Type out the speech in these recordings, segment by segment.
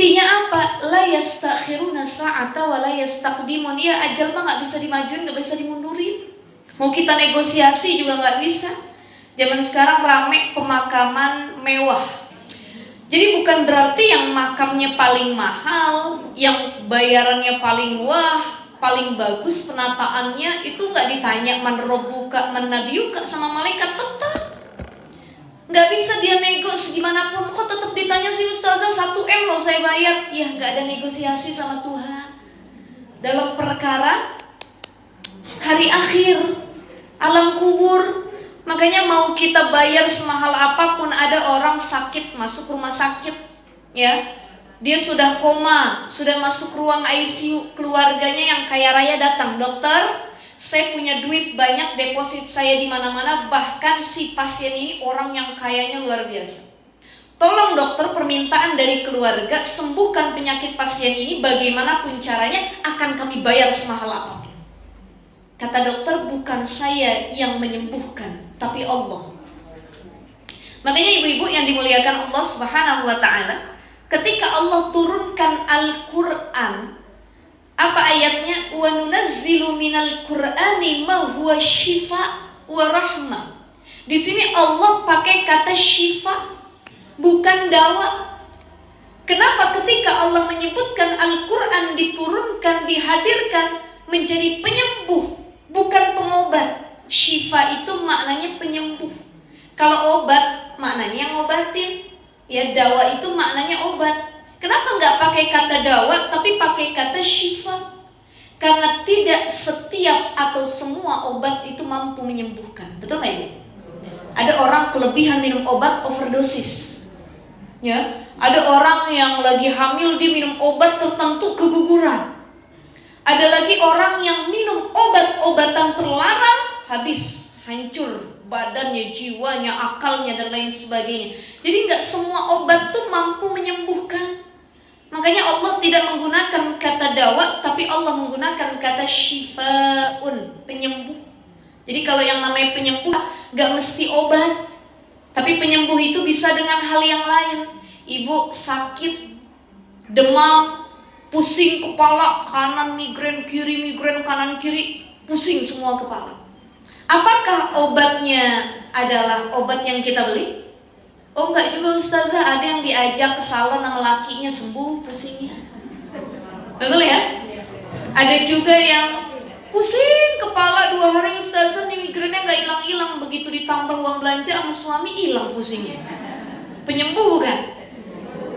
Intinya apa? La yastakhiruna sa'ata wa la yastaqdimun. Ya, ajal mah gak bisa dimajuin, gak bisa dimundurin. Mau kita negosiasi juga gak bisa. Zaman sekarang rame pemakaman mewah. Jadi bukan berarti yang makamnya paling mahal, yang bayarannya paling wah, paling bagus penataannya, itu gak ditanya man rabbuka man nabiyuka sama malaikat, tetap nggak bisa dia nego segimanapun. Kok tetap ditanya sih ustazah, 1M loh saya bayar. Ya nggak ada negosiasi sama Tuhan dalam perkara hari akhir, alam kubur. Makanya mau kita bayar semahal apapun, ada orang sakit masuk rumah sakit, ya dia sudah koma, sudah masuk ruang ICU, keluarganya yang kaya raya datang, dokter saya punya duit banyak, deposit saya di mana-mana, bahkan si pasien ini orang yang kayanya luar biasa. Tolong dokter, permintaan dari keluarga, sembuhkan penyakit pasien ini, bagaimanapun caranya akan kami bayar semahal apapun. Kata dokter, bukan saya yang menyembuhkan, tapi Allah. Makanya ibu-ibu yang dimuliakan Allah Subhanahu wa ta'ala, ketika Allah turunkan Al-Quran, apa ayatnya? Wa nunazzilu minal Qur'ani ma huwa syifa wa rahmah. Di sini Allah pakai kata syifa, bukan dawa. Kenapa ketika Allah menyebutkan Al-Quran diturunkan, dihadirkan menjadi penyembuh, bukan pengobat. Syifa itu maknanya penyembuh. Kalau obat maknanya ngobatin. Ya, dawa itu maknanya obat. Kenapa nggak pakai kata dawa tapi pakai kata syifa? Karena tidak setiap atau semua obat itu mampu menyembuhkan. Betul nggak ibu? Ada orang kelebihan minum obat, overdosis. Ya, ada orang yang lagi hamil dia minum obat tertentu keguguran. Ada lagi orang yang minum obat-obatan terlarang, habis, hancur badannya, jiwanya, akalnya dan lain sebagainya. Jadi nggak semua obat tuh mampu menyembuhkan. Makanya Allah tidak menggunakan kata dawa, tapi Allah menggunakan kata syifaun, penyembuh. Jadi kalau yang namanya penyembuh gak mesti obat, tapi penyembuh itu bisa dengan hal yang lain. Ibu sakit, demam, pusing kepala, kanan migrain, kiri migrain, kanan kiri, pusing semua kepala. Apakah obatnya adalah obat yang kita beli? Oh enggak juga ustazah, ada yang diajak ke salon sama lakinya sembuh pusingnya. Betul ya? Ada juga yang pusing kepala 2 hari ustazah, nih migrainnya gak hilang-hilang, begitu ditambah uang belanja sama suami hilang pusingnya. Penyembuh bukan?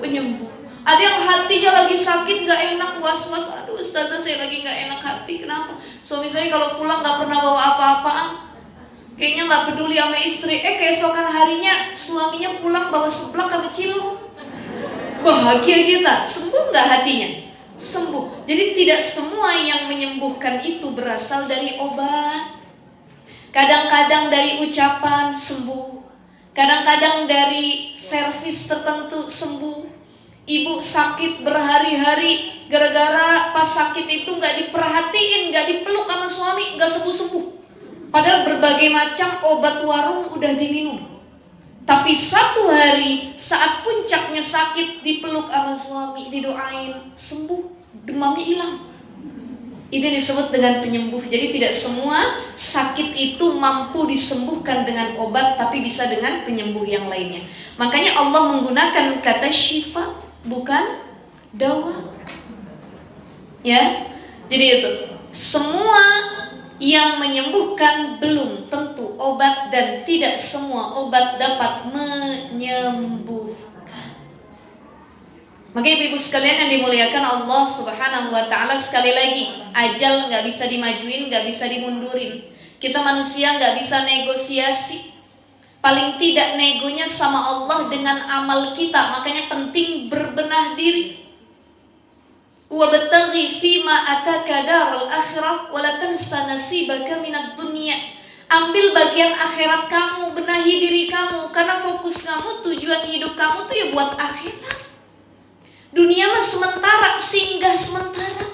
Penyembuh. Ada yang hatinya lagi sakit gak enak, was-was, aduh ustazah saya lagi gak enak hati, kenapa? Suami saya kalau pulang gak pernah bawa apa-apaan, kayaknya gak peduli sama istri. Keesokan harinya suaminya pulang bawa seblak sama cilok. Bahagia kita. Sembuh gak hatinya? Sembuh. Jadi tidak semua yang menyembuhkan itu berasal dari obat. Kadang-kadang dari ucapan sembuh, kadang-kadang dari servis tertentu sembuh. Ibu sakit berhari-hari, gara-gara pas sakit itu gak diperhatiin, gak dipeluk sama suami, gak sembuh-sembuh. Padahal berbagai macam obat warung udah diminum. Tapi satu hari saat puncaknya sakit, dipeluk sama suami, didoain, sembuh, demamnya hilang. Itu disebut dengan penyembuh. Jadi tidak semua sakit itu mampu disembuhkan dengan obat, tapi bisa dengan penyembuh yang lainnya. Makanya Allah menggunakan kata syifa, bukan dawa. Ya, jadi itu semua yang menyembuhkan belum tentu obat, dan tidak semua obat dapat menyembuhkan. Maka ibu-ibu sekalian yang dimuliakan Allah Subhanahu wa ta'ala, sekali lagi, ajal gak bisa dimajuin, gak bisa dimundurin. Kita manusia gak bisa negosiasi. Paling tidak negonya sama Allah dengan amal kita. Makanya penting berbenah diri. Wabtaghi fima ataka daral akhirah wala tansa nasibaka minad dunya. Ambil bagian akhirat kamu, benahi diri kamu, karena fokus kamu, tujuan hidup kamu tuh ya buat akhirat. Dunia mah sementara, singgah sementara.